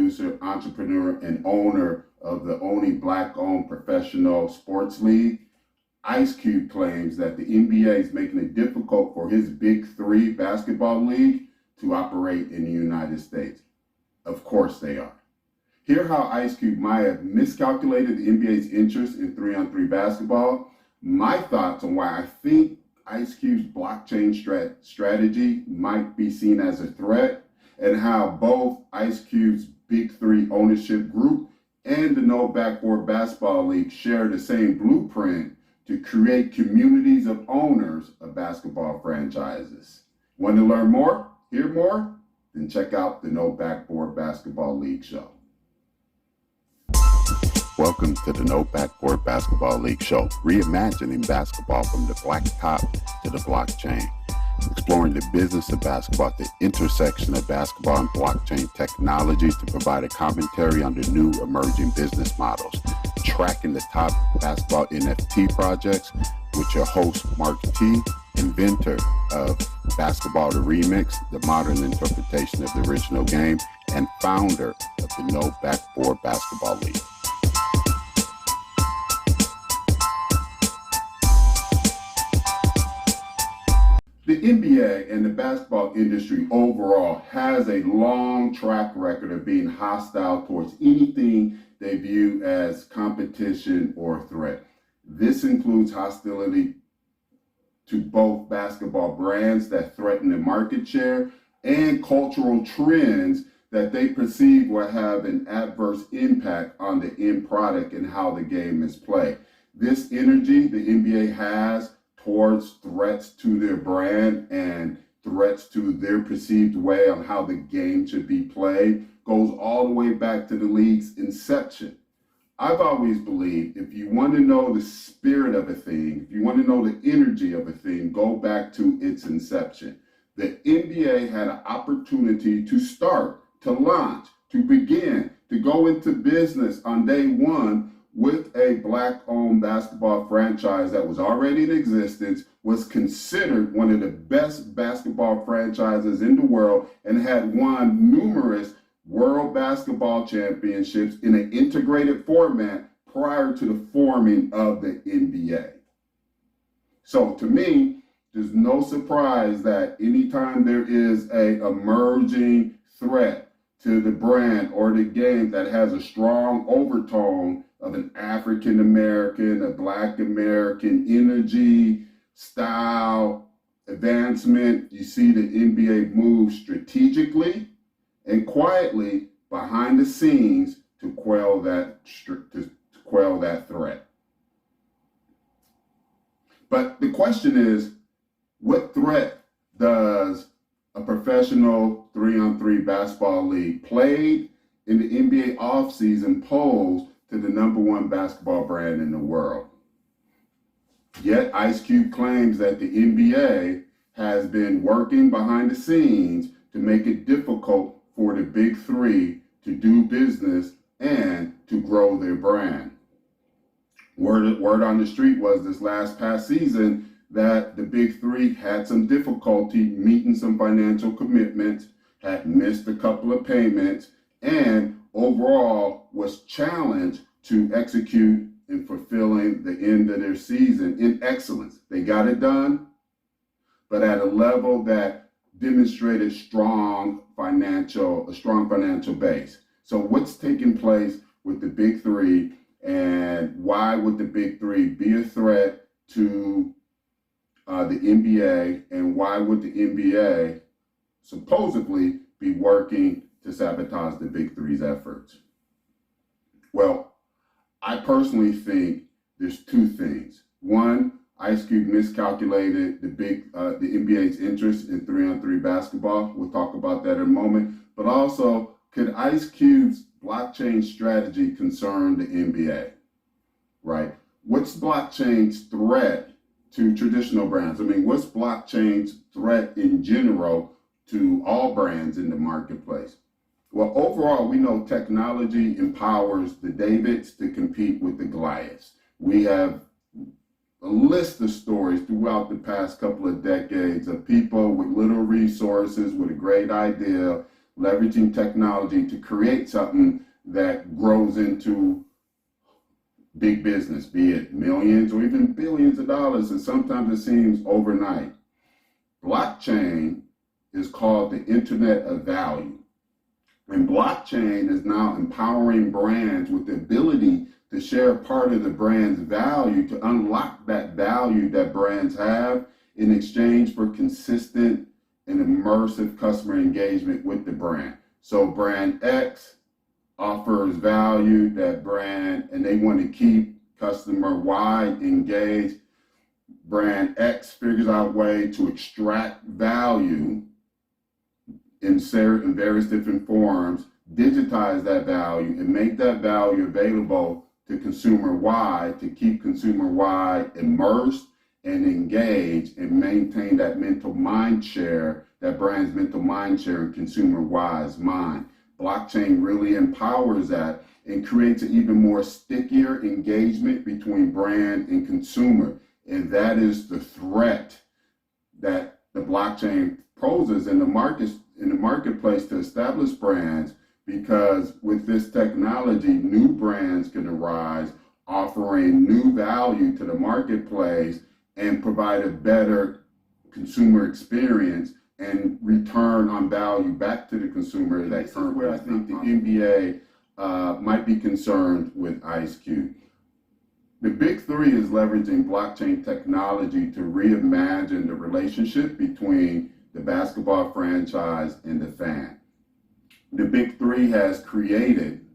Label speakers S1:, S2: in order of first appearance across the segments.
S1: producer, entrepreneur, and owner of the only Black-owned professional sports league, Ice Cube claims that the NBA is making it difficult for his BIG3 basketball league to operate in the United States. Of course they are. Hear how Ice Cube might have miscalculated the NBA's interest in 3-on-3 basketball, my thoughts on why I think Ice Cube's blockchain strategy might be seen as a threat, and how both Ice Cube's BIG3 ownership group and the No Backboard Basketball League share the same blueprint to create communities of owners of basketball franchises. Want to learn more? Hear more? Then check out the No Backboard Basketball League show. Welcome to the No Backboard Basketball League show, reimagining basketball from the blacktop to the blockchain, exploring the business of basketball, the intersection of basketball and blockchain technologies to provide a commentary on the new emerging business models, tracking the top basketball NFT projects with your host, Mark T., inventor of Basketball the Remix, the modern interpretation of the original game, and founder of the No Backboard Basketball League. The NBA and the basketball industry overall has a long track record of being hostile towards anything they view as competition or threat. This includes hostility to both basketball brands that threaten their market share and cultural trends that they perceive will have an adverse impact on the end product and how the game is played. This energy the NBA has towards threats to their brand and threats to their perceived way on how the game should be played goes all the way back to the league's inception. I've always believed if you want to know the spirit of a thing, if you want to know the energy of a thing, go back to its inception. The NBA had an opportunity to start, to launch, to begin, to go into business on day one with a Black-owned basketball franchise that was already in existence, was considered one of the best basketball franchises in the world, and had won numerous World Basketball Championships in an integrated format prior to the forming of the NBA. So to me, there's no surprise that anytime there is an emerging threat to the brand or the game that has a strong overtone of an African American, a Black American energy, style, advancement, you see the NBA move strategically and quietly behind the scenes to quell that threat. But the question is, what threat does a professional 3-on-3 basketball league played in the NBA offseason pose to the number one basketball brand in the world? Yet Ice Cube claims that the NBA has been working behind the scenes to make it difficult for the BIG3 to do business and to grow their brand. Word on the street was this past season that the BIG3 had some difficulty meeting some financial commitments, had missed a couple of payments, and overall was challenged to execute in fulfilling the end of their season in excellence. They got it done, but at a level that demonstrated a strong financial base. So what's taking place with the BIG3, and why would the BIG3 be a threat to the NBA, and why would the NBA supposedly be working to sabotage the BIG3's efforts? Well, I personally think there's two things. One, Ice Cube miscalculated the NBA's interest in 3-on-3 basketball. We'll talk about that in a moment. But also, could Ice Cube's blockchain strategy concern the NBA? Right? What's blockchain's threat to traditional brands? I mean, what's blockchain's threat in general to all brands in the marketplace? Well, overall, we know technology empowers the Davids to compete with the Goliaths. We have a list of stories throughout the past couple of decades of people with little resources, with a great idea, leveraging technology to create something that grows into big business, be it millions or even billions of dollars, and sometimes it seems overnight. Blockchain is called the Internet of Value. And blockchain is now empowering brands with the ability to share part of the brand's value, to unlock that value that brands have in exchange for consistent and immersive customer engagement with the brand. So brand X offers value that brand, and they want to keep customer Y engaged. Brand X figures out a way to extract value in various different forms, digitize that value, and make that value available to consumer Y to keep consumer Y immersed and engaged and maintain that mental mind share, that brand's mental mind share in consumer Y's mind. Blockchain really empowers that and creates an even more stickier engagement between brand and consumer. And that is the threat that the blockchain poses in the marketplace to establish brands, because with this technology, new brands can arise, offering new value to the marketplace and provide a better consumer experience and return on value back to the consumer. That's where I think the NBA might be concerned with Ice Cube. The BIG3 is leveraging blockchain technology to reimagine the relationship between the basketball franchise and the fan. The BIG3 has created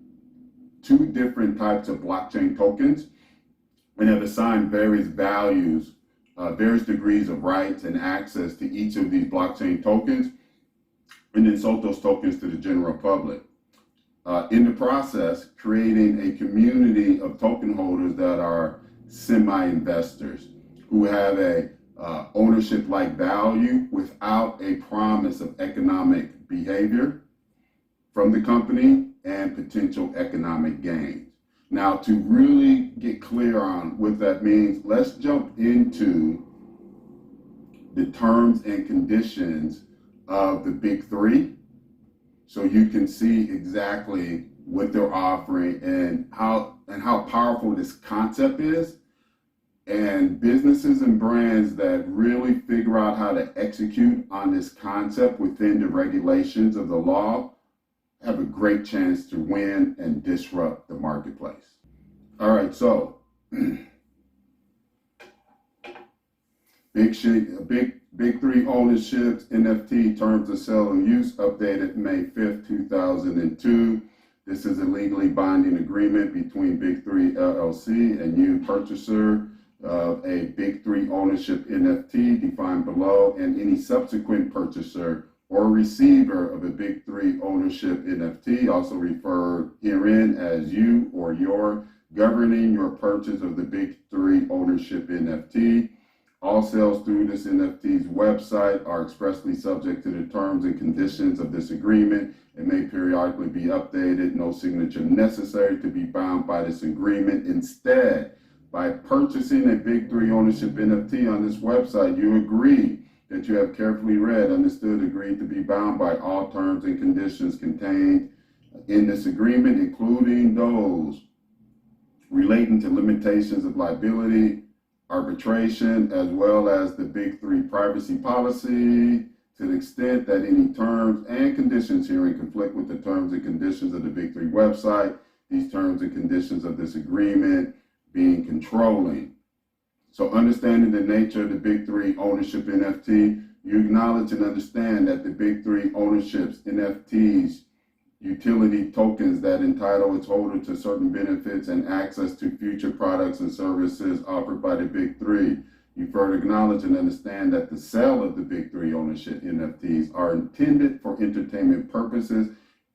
S1: two different types of blockchain tokens and have assigned various values, various degrees of rights and access to each of these blockchain tokens, and then sold those tokens to the general public. In the process, creating a community of token holders that are semi-investors who have a ownership-like value without a promise of economic behavior from the company and potential economic gains. Now, to really get clear on what that means, let's jump into the terms and conditions of the BIG3 so you can see exactly what they're offering and how powerful this concept is. And businesses and brands that really figure out how to execute on this concept within the regulations of the law have a great chance to win and disrupt the marketplace. All right, so BIG3 ownerships, NFT terms of sale and use, updated May 5th, 2002. This is a legally binding agreement between BIG3 LLC and you, purchaser of a BIG3 ownership NFT defined below, and any subsequent purchaser or receiver of a BIG3 ownership NFT, also referred herein as you or your, governing your purchase of the BIG3 ownership NFT. All sales through this NFT's website are expressly subject to the terms and conditions of this agreement and may periodically be updated. No signature necessary to be bound by this agreement. Instead, by purchasing a BIG3 ownership NFT on this website, you agree that you have carefully read, understood, agreed to be bound by all terms and conditions contained in this agreement, including those relating to limitations of liability, arbitration, as well as the BIG3 privacy policy, to the extent that any terms and conditions herein conflict with the terms and conditions of the BIG3 website. These terms and conditions of this agreement being controlling. So understanding the nature of the BIG3 ownership NFT, you acknowledge and understand that the BIG3 ownerships NFTs utility tokens that entitle its holder to certain benefits and access to future products and services offered by the BIG3. You further acknowledge and understand that the sale of the BIG3 ownership NFTs are intended for entertainment purposes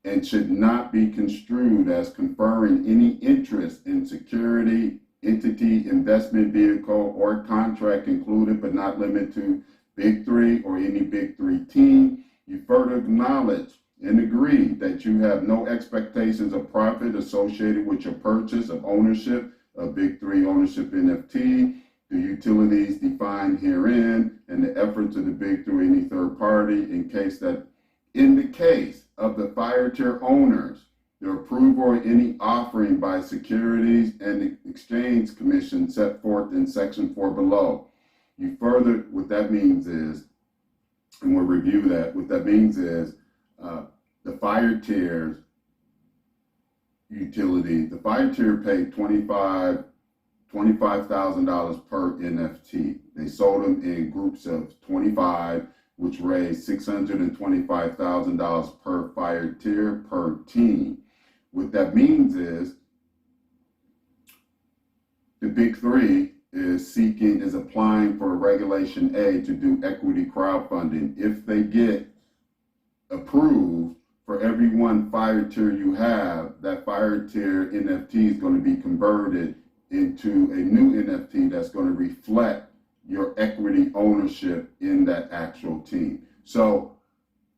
S1: and should not be construed as conferring any interest in security, entity, investment vehicle, or contract included but not limited to BIG3 or any BIG3 team. You further acknowledge and agree that you have no expectations of profit associated with your purchase of ownership of BIG3 ownership NFT, the utilities defined herein, and the efforts of the BIG3 any third party in the case of the fire tier owners, the approval of any offering by Securities and Exchange Commission set forth in Section 4 below. You further, what that means is, and we'll review that, what that means is the fire tiers utility, the fire tier paid $25,000 per NFT. They sold them in groups of 25, which raised $625,000 per fire tier per team. What that means is the BIG3 is applying for Regulation A to do equity crowdfunding. If they get approved, for every one fire tier you have, that fire tier NFT is going to be converted into a new NFT that's going to reflect your equity ownership in that actual team. So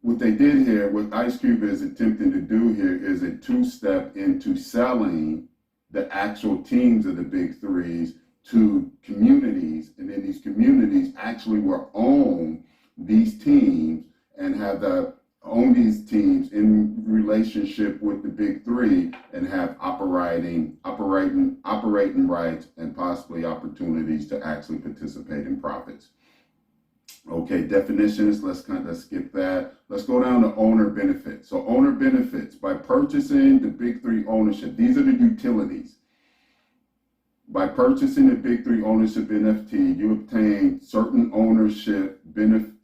S1: what they did here, what Ice Cube is attempting to do here, is a two-step into selling the actual teams of the Big Threes to communities, and then these communities actually will own these teams and have own these teams in relationship with the Big Three and have operating rights and possibly opportunities to actually participate in profits. Okay, definitions, let's skip that. Let's go down to owner benefits. So owner benefits, by purchasing the Big Three ownership, these are the utilities. By purchasing the Big Three ownership NFT, you obtain certain ownership benefit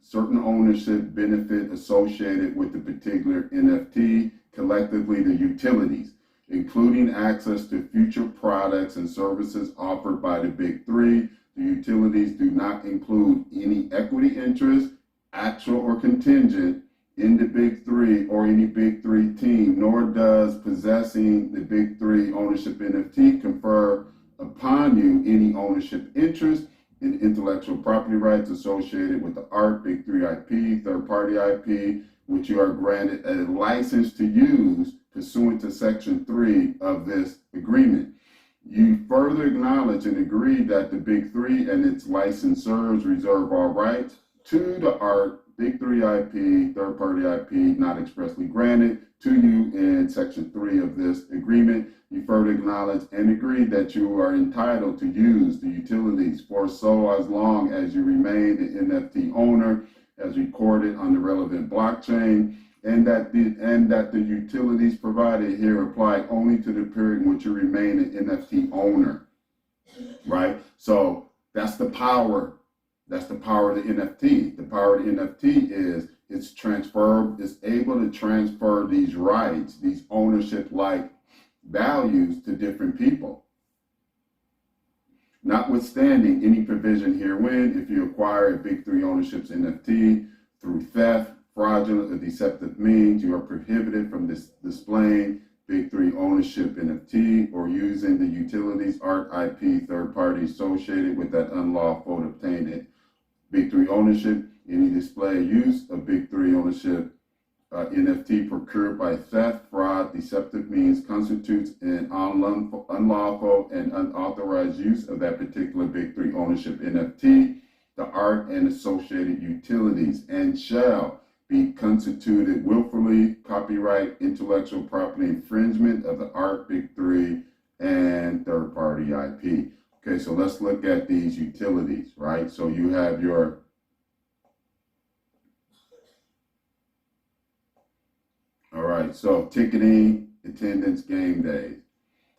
S1: associated with the particular NFT, collectively the utilities, including access to future products and services offered by the Big Three. The utilities do not include any equity interest, actual or contingent, in the Big Three or any Big Three team, nor does possessing the Big Three ownership NFT confer upon you any ownership interest in intellectual property rights associated with the art, Big Three IP, third-party IP, which you are granted a license to use pursuant to Section 3 of this agreement. You further acknowledge and agree that the Big Three and its licensors reserve all rights to the art, Big Three IP, third-party IP not expressly granted to you in Section 3 of this agreement. You further acknowledge and agree that you are entitled to use the utilities for so as long as you remain the NFT owner as recorded on the relevant blockchain, and that the utilities provided here apply only to the period in which you remain an NFT owner, right? So that's the power. That's the power of the NFT. The power of the NFT is it's able to transfer these rights, these ownership-like values to different people. Notwithstanding any provision herein, if you acquire a Big Three ownership's NFT through theft, fraudulent, or deceptive means, you are prohibited from displaying Big Three ownership NFT or using the utilities, art, IP, third party associated with that unlawful obtained Big Three ownership. Any display or use of Big Three ownership NFT procured by theft, fraud, deceptive means constitutes an unlawful and unauthorized use of that particular Big Three ownership NFT, the art and associated utilities, and shall be constituted willfully copyright, intellectual property infringement of the art, Big Three, and third-party IP. Okay, so let's look at these utilities, right? So you have your all right, so ticketing, attendance, game days.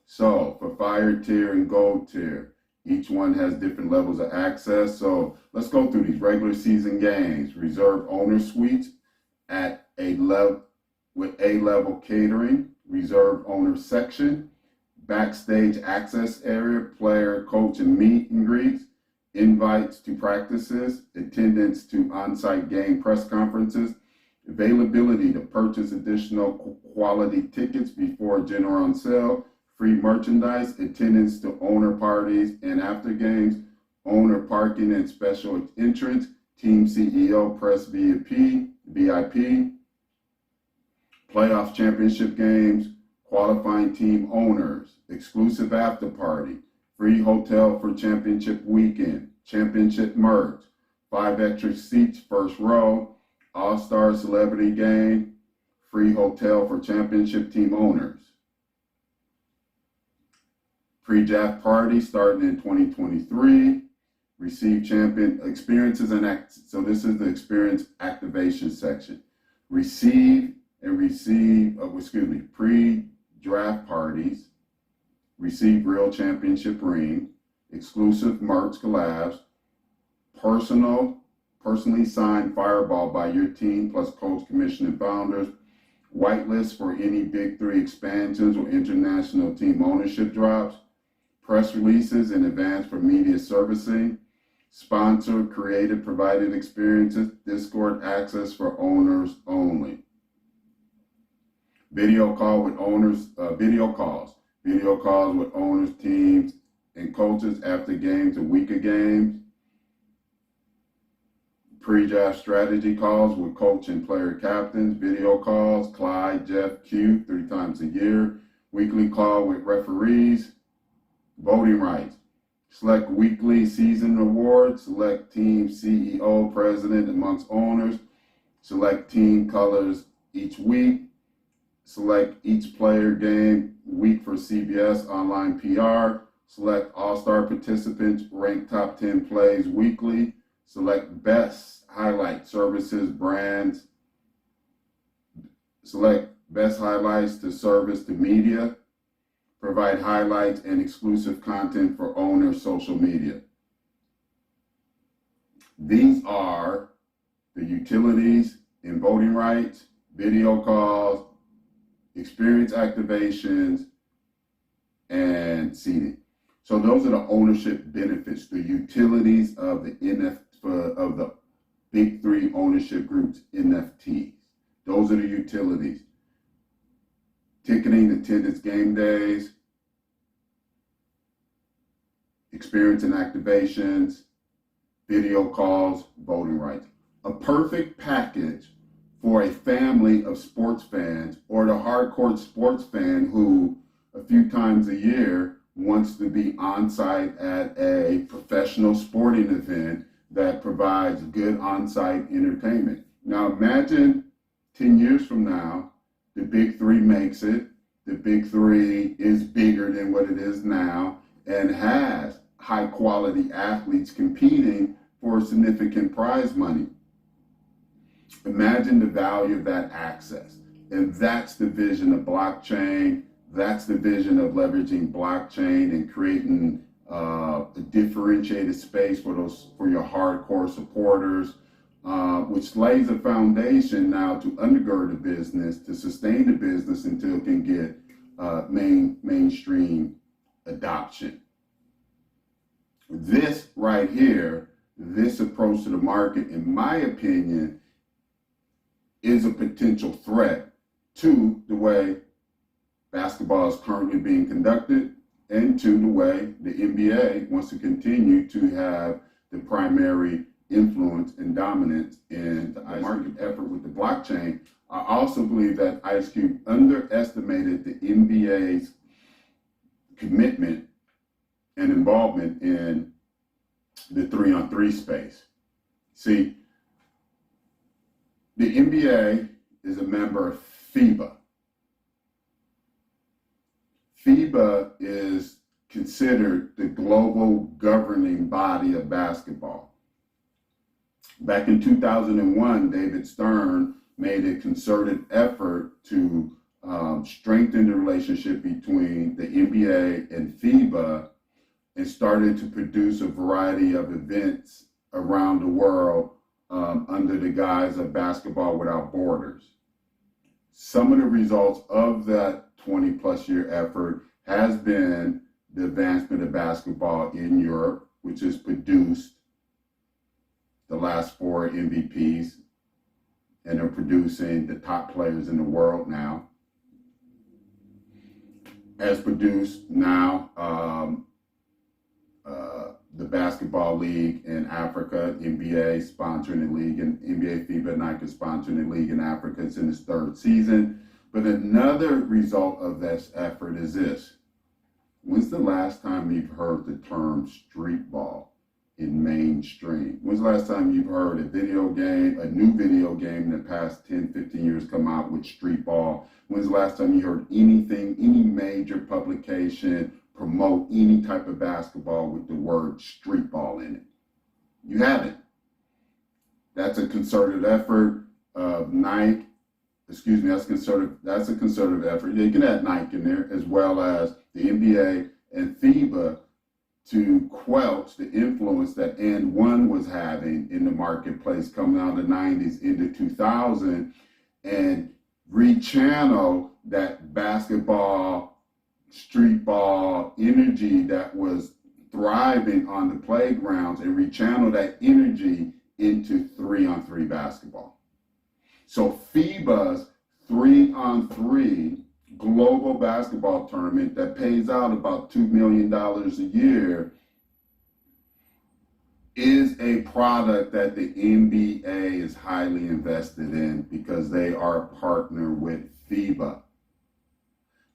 S1: So for fire tier and gold tier, each one has different levels of access. So let's go through these. Regular season games, reserve owner suites at a level with A-level catering, reserve owner section, backstage access area, player, coach, and meet and greets, invites to practices, attendance to on-site game press conferences, availability to purchase additional quality tickets before general on sale, free merchandise, attendance to owner parties and after games, owner parking and special entrance, team CEO press VIP, playoff championship games, qualifying team owners, exclusive after party, free hotel for championship weekend, championship merch, 5 extra seats first row, all-star celebrity game, free hotel for championship team owners. Pre-draft party starting in 2023. Receive champion experiences and so this is the experience activation section. Pre-draft parties. Receive real championship ring. Exclusive merch collabs. Personally signed fireball by your team plus coach, commission, and founders. Whitelist for any BIG3 expansions or international team ownership drops. Press releases in advance for media servicing. Sponsored, creative, provided experiences. Discord access for owners only. Video calls with owners, teams, and coaches after games and week of games. Pre-draft strategy calls with coach and player captains. Video calls, Clyde, Jeff, Q, 3 times a year. Weekly call with referees. Voting rights. Select weekly season awards. Select team CEO, president amongst owners. Select team colors each week. Select each player game week for CBS online PR. Select all-star participants, rank top 10 plays weekly. Select best highlight services, brands. Select best highlights to service to media. Provide highlights and exclusive content for owners' social media. These are the utilities in voting rights, video calls, experience activations, and seating. So those are the ownership benefits, the utilities of the BIG3 ownership groups, NFTs. Those are the utilities. Ticketing, attendance, game days, experience and activations, video calls, voting rights. A perfect package for a family of sports fans or the hardcore sports fan who a few times a year wants to be on site at a professional sporting event that provides good on-site entertainment. Now imagine 10 years from now, the BIG3 makes it. The BIG3 is bigger than what it is now and has high quality athletes competing for significant prize money. Imagine the value of that access. And that's the vision of blockchain. That's the vision of leveraging blockchain and creating a differentiated space for your hardcore supporters, which lays a foundation now to undergird the business, to sustain the business until it can get mainstream adoption. This right here, this approach to the market, in my opinion, is a potential threat to the way basketball is currently being conducted and to the way the NBA wants to continue to have the primary influence and dominance in the market effort with the blockchain. I also believe that Ice Cube underestimated the NBA's commitment and involvement in the 3-on-3 space. See, the NBA is a member of FIBA. FIBA is considered the global governing body of basketball. Back in 2001, David Stern made a concerted effort to strengthen the relationship between the NBA and FIBA and started to produce a variety of events around the world under the guise of Basketball Without Borders. Some of the results of that 20-plus year effort has been the advancement of basketball in Europe, which has produced the last 4 MVPs, and are producing the top players in the world now. Has produced now the Basketball League in Africa, NBA sponsoring the league, and NBA FIBA Nike sponsoring the league in Africa. It's in its 3rd season. But another result of this effort is this. When's the last time you've heard the term street ball? in mainstream. When's the last time you've heard a new video game in the past 10, 15 years come out with street ball? When's the last time you heard anything, any major publication promote any type of basketball with the word street ball in it? You haven't. That's a concerted effort of Nike. Excuse me, that's a concerted effort. You can add Nike in there, as well as the NBA and FIBA, to quelch the influence that and one was having in the marketplace coming out of the 90s into 2000, and rechannel that basketball, street ball energy that was thriving on the playgrounds, and rechannel that energy into 3-on-3 basketball. So FIBA's 3-on-3 global basketball tournament that pays out about $2 million a year is a product that the NBA is highly invested in, because they are a partner with FIBA.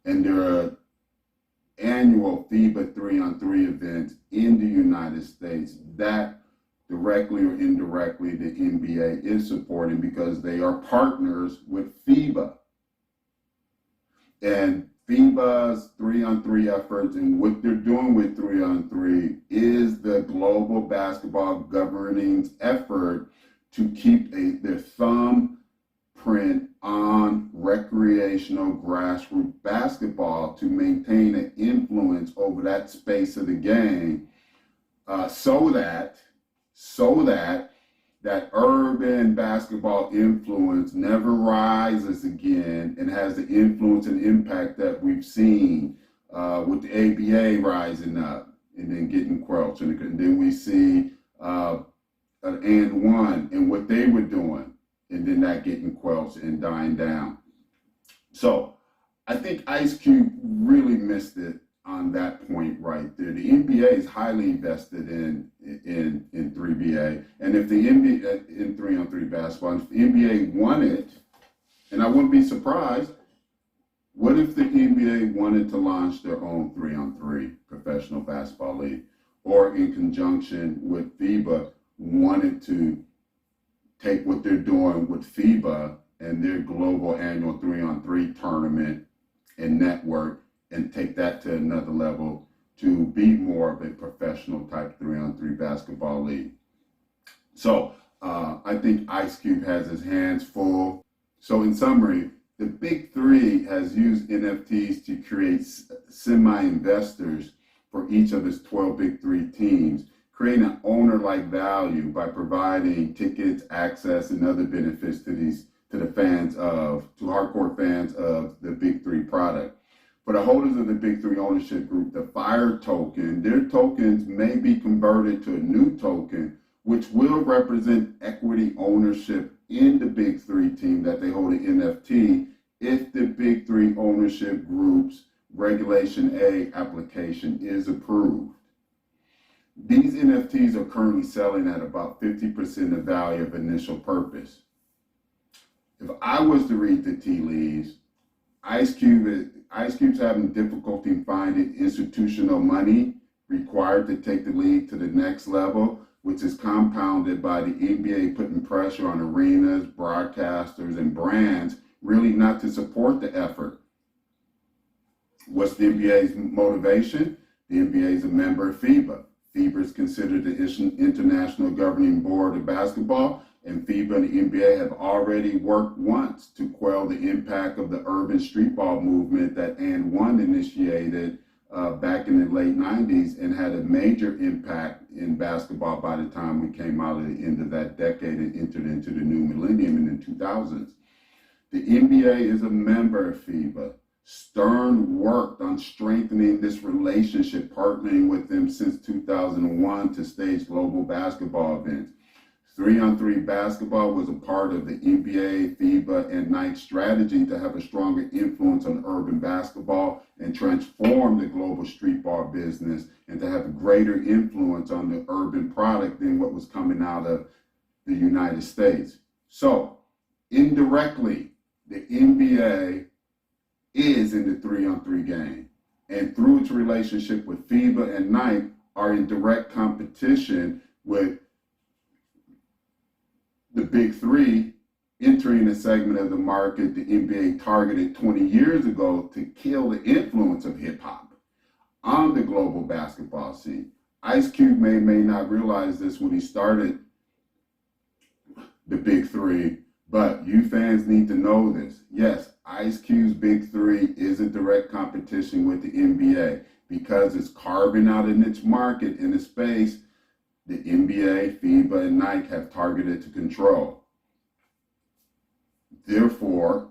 S1: And there are annual FIBA 3-on-3 events in the United States that directly or indirectly the NBA is supporting, because they are partners with FIBA. And FIBA's 3-on-3 efforts and what they're doing with 3-on-3 is the global basketball governing effort to keep their thumbprint on recreational grassroots basketball, to maintain an influence over that space of the game, so that that urban basketball influence never rises again and has the influence and impact that we've seen with the ABA rising up and then getting quelched. And then we see an and one and what they were doing, and then that getting quelched and dying down. So I think Ice Cube really missed it on that point right there. The NBA is highly invested in 3BA, and if the NBA in 3-on-3 basketball, if the NBA won it, and I wouldn't be surprised, what if the NBA wanted to launch their own 3-on-3 professional basketball league, or in conjunction with FIBA wanted to take what they're doing with FIBA and their global annual 3-on-3 tournament and network, and take that to another level to be more of a professional type 3-on-3 basketball league. So I think Ice Cube has his hands full. So in summary, the BIG3 has used NFTs to create semi-investors for each of its 12 BIG3 teams, creating an owner-like value by providing tickets, access, and other benefits to hardcore fans of the BIG3 product. For the holders of the BIG3 ownership group, the FIRE token, their tokens may be converted to a new token, which will represent equity ownership in the BIG3 team that they hold an NFT, if the BIG3 ownership group's Regulation A application is approved. These NFTs are currently selling at about 50% the value of initial purchase. If I was to read the tea leaves, Ice Cube's having difficulty finding institutional money required to take the league to the next level, which is compounded by the NBA putting pressure on arenas, broadcasters, and brands really not to support the effort. What's the NBA's motivation? The NBA is a member of FIBA. FIBA is considered the international governing board of basketball, and FIBA and the NBA have already worked once to quell the impact of the urban street ball movement that And One initiated back in the late 90s, and had a major impact in basketball by the time we came out of the end of that decade and entered into the new millennium in the 2000s. The NBA is a member of FIBA. Stern worked on strengthening this relationship, partnering with them since 2001 to stage global basketball events. 3-on-3 basketball was a part of the NBA, FIBA, and Nike strategy to have a stronger influence on urban basketball and transform the global street ball business, and to have a greater influence on the urban product than what was coming out of the United States. So, indirectly, the NBA is in the 3-on-3 game, and through its relationship with FIBA and Nike are in direct competition with the Big Three entering a segment of the market the NBA targeted 20 years ago to kill the influence of hip hop on the global basketball scene. Ice Cube may not realize this when he started the Big Three, but you fans need to know this. Yes, Ice Cube's Big Three is a direct competition with the NBA because it's carving out a niche market in a space the NBA, FIBA, and Nike have targeted to control. Therefore,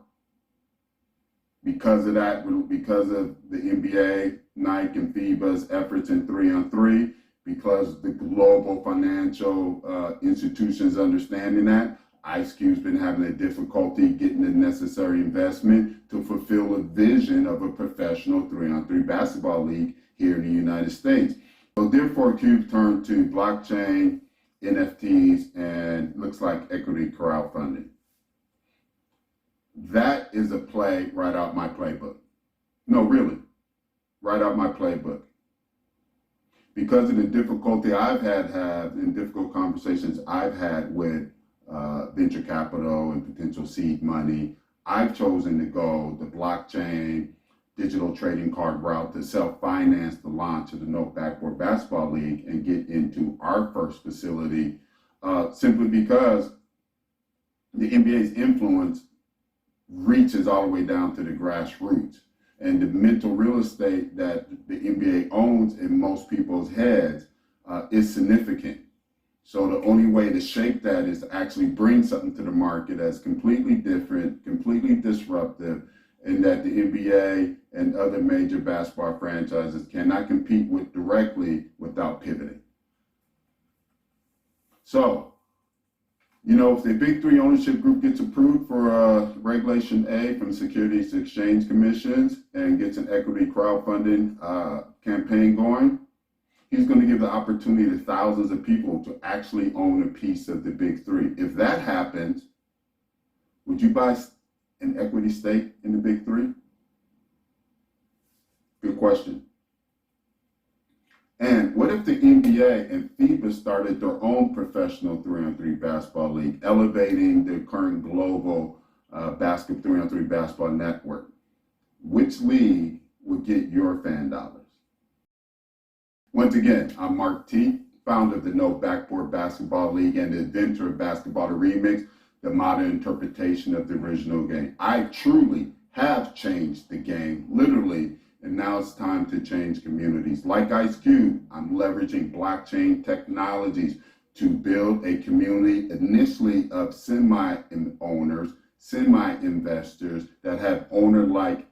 S1: because of that, because of the NBA, Nike, and FIBA's efforts in 3-on-3, because the global financial institutions understanding that, Ice Cube's been having a difficulty getting the necessary investment to fulfill the vision of a professional 3-on-3 basketball league here in the United States. So therefore, Cube turned to blockchain, NFTs, and looks like equity crowdfunding. That is a play right out my playbook. No, really, right out my playbook. Because of the difficulty I've had and difficult conversations I've had with venture capital and potential seed money, I've chosen to go the blockchain, digital trading card route to self-finance the launch of the No Backboard Basketball League and get into our first facility simply because the NBA's influence reaches all the way down to the grassroots. And the mental real estate that the NBA owns in most people's heads is significant. So the only way to shape that is to actually bring something to the market that's completely different, completely disruptive, and that the NBA and other major basketball franchises cannot compete with directly without pivoting. So, you know, if the Big Three ownership group gets approved for Regulation A from Securities and Exchange Commissions and gets an equity crowdfunding campaign going, he's going to give the opportunity to thousands of people to actually own a piece of the Big Three. If that happens, would you buy an equity stake in the Big Three? Good question. And what if the NBA and FIBA started their own professional 3-on-3 basketball league, elevating the current global 3-on-3 basketball network? Which league would get your fan dollars? Once again, I'm Mark T., founder of the No Backboard Basketball League and the inventor of Basketball the Remix, the modern interpretation of the original game. I truly have changed the game, literally, and now it's time to change communities. Like Ice Cube, I'm leveraging blockchain technologies to build a community initially of semi-owners, semi-investors that have owner-like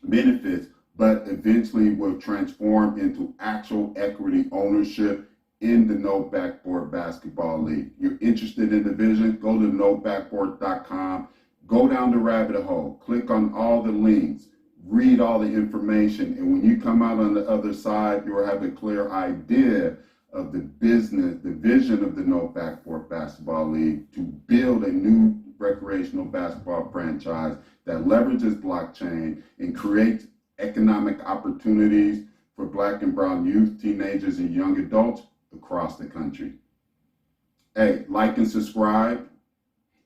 S1: benefits, but eventually will transform into actual equity ownership in the No Backboard Basketball League. You're interested in the vision? Go to nobackboard.com, go down the rabbit hole, click on all the links, read all the information, and when you come out on the other side, you'll have a clear idea of the business, the vision of the No Backboard Basketball League to build a new recreational basketball franchise that leverages blockchain and creates economic opportunities for Black and brown youth, teenagers, and young adults across the country. Hey, like and subscribe,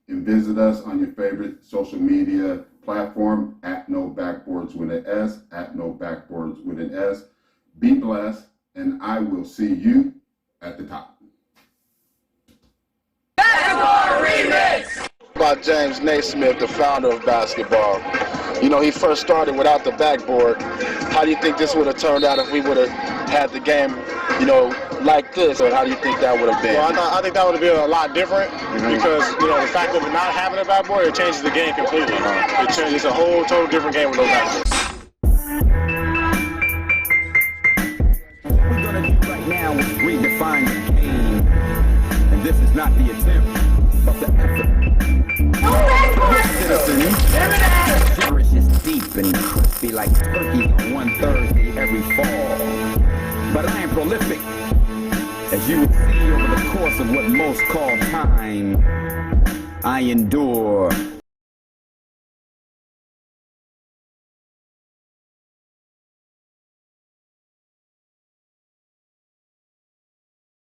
S1: and visit us on your favorite social media platform at No Backboards with an S, at No Backboards with an S. Be blessed, and I will see you at the top.
S2: Basketball Remix! About James Naismith, the founder of basketball. You know, he first started without the backboard. How do you think this would have turned out if we would have had the game, you know, like this? Or how do you think that would have been?
S3: Well, I think that would have been a lot different because, you know, the fact of not having a backboard, it changes the game completely. It's a whole total different game with no backboard.
S4: What we're gonna do right now is redefine the game. And this is not the attempt, but the effort. Gibberish is deep and crispy like turkey on one Thursday every fall. But I am prolific, as you will see over the course of what most call time. I endure